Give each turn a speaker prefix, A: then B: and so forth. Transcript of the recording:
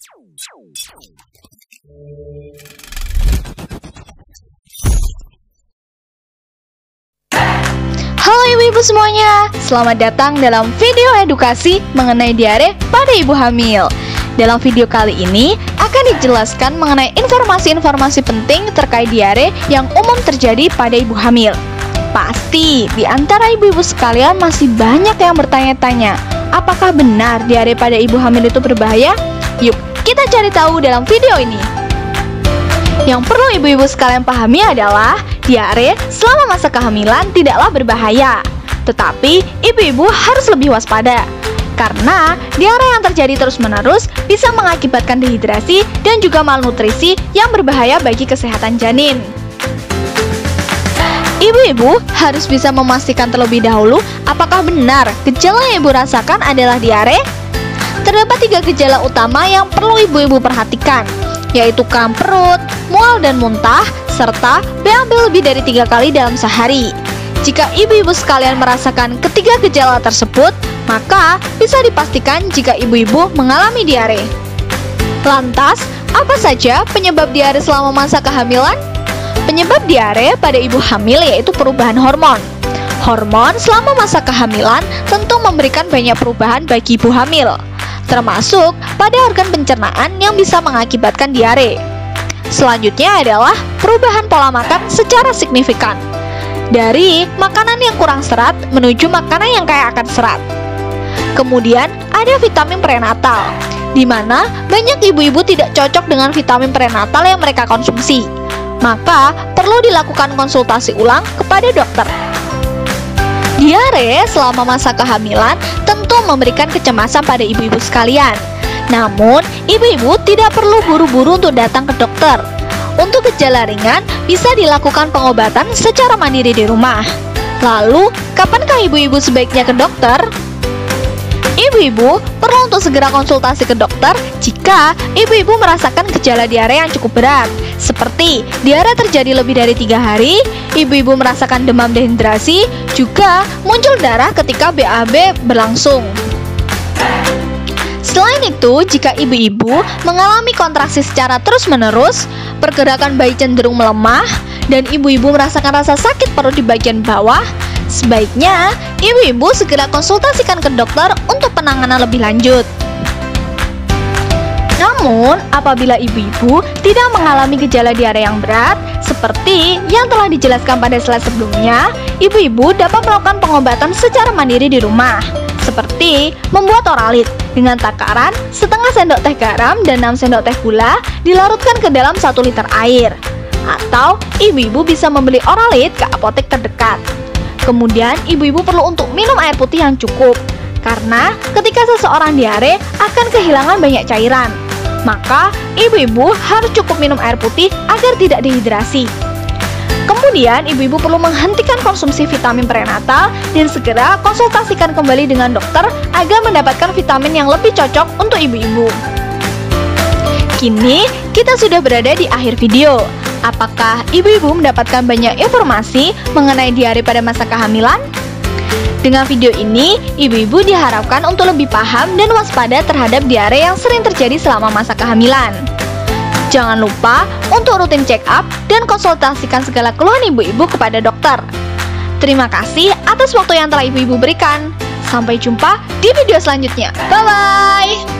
A: Halo ibu-ibu semuanya, selamat datang dalam video edukasi mengenai diare pada ibu hamil. Dalam video kali ini akan dijelaskan mengenai informasi-informasi penting terkait diare yang umum terjadi pada ibu hamil. Pasti di antara ibu-ibu sekalian masih banyak yang bertanya-tanya, apakah benar diare pada ibu hamil itu berbahaya? Yuk, kita cari tahu dalam video ini. Yang perlu ibu-ibu sekalian pahami adalah diare selama masa kehamilan tidaklah berbahaya. Tetapi ibu-ibu harus lebih waspada karena diare yang terjadi terus-menerus bisa mengakibatkan dehidrasi dan juga malnutrisi yang berbahaya bagi kesehatan janin. Ibu-ibu harus bisa memastikan terlebih dahulu apakah benar gejala yang ibu rasakan adalah diare. Terdapat 3 gejala utama yang perlu ibu-ibu perhatikan, yaitu kram perut, mual dan muntah, serta BAB lebih dari 3 kali dalam sehari. Jika ibu-ibu sekalian merasakan ketiga gejala tersebut, maka bisa dipastikan jika ibu-ibu mengalami diare. Lantas, apa saja penyebab diare selama masa kehamilan? Penyebab diare pada ibu hamil yaitu perubahan hormon. Hormon selama masa kehamilan tentu memberikan banyak perubahan bagi ibu hamil, termasuk pada organ pencernaan yang bisa mengakibatkan diare. Selanjutnya adalah perubahan pola makan secara signifikan, dari makanan yang kurang serat menuju makanan yang kaya akan serat. Kemudian ada vitamin prenatal, di mana banyak ibu-ibu tidak cocok dengan vitamin prenatal yang mereka konsumsi. Maka perlu dilakukan konsultasi ulang kepada dokter. Diare selama masa kehamilan tentu memberikan kecemasan pada ibu-ibu sekalian. Namun, ibu-ibu tidak perlu buru-buru untuk datang ke dokter. Untuk gejala ringan, bisa dilakukan pengobatan secara mandiri di rumah. Lalu, kapankah ibu-ibu sebaiknya ke dokter? Ibu-ibu perlu untuk segera konsultasi ke dokter jika ibu-ibu merasakan gejala diare yang cukup berat, seperti diare terjadi lebih dari 3 hari, ibu-ibu merasakan demam dehidrasi, juga muncul darah ketika BAB berlangsung. Selain itu, jika ibu-ibu mengalami kontraksi secara terus-menerus, pergerakan bayi cenderung melemah, dan ibu-ibu merasakan rasa sakit perut di bagian bawah, sebaiknya ibu-ibu segera konsultasikan ke dokter untuk penanganan lebih lanjut. Namun, apabila ibu-ibu tidak mengalami gejala diare yang berat, seperti yang telah dijelaskan pada slide sebelumnya, ibu-ibu dapat melakukan pengobatan secara mandiri di rumah, seperti membuat oralit dengan takaran setengah sendok teh garam dan 6 sendok teh gula dilarutkan ke dalam 1 liter air. Atau ibu-ibu bisa membeli oralit ke apotek terdekat. Kemudian ibu-ibu perlu untuk minum air putih yang cukup, karena ketika seseorang diare akan kehilangan banyak cairan. Maka ibu-ibu harus cukup minum air putih agar tidak dehidrasi. Kemudian ibu-ibu perlu menghentikan konsumsi vitamin prenatal dan segera konsultasikan kembali dengan dokter agar mendapatkan vitamin yang lebih cocok untuk ibu-ibu. Kini kita sudah berada di akhir video. Apakah ibu-ibu mendapatkan banyak informasi mengenai diare pada masa kehamilan? Dengan video ini, ibu-ibu diharapkan untuk lebih paham dan waspada terhadap diare yang sering terjadi selama masa kehamilan. Jangan lupa untuk rutin check up dan konsultasikan segala keluhan ibu-ibu kepada dokter. Terima kasih atas waktu yang telah ibu-ibu berikan. Sampai jumpa di video selanjutnya. Bye-bye!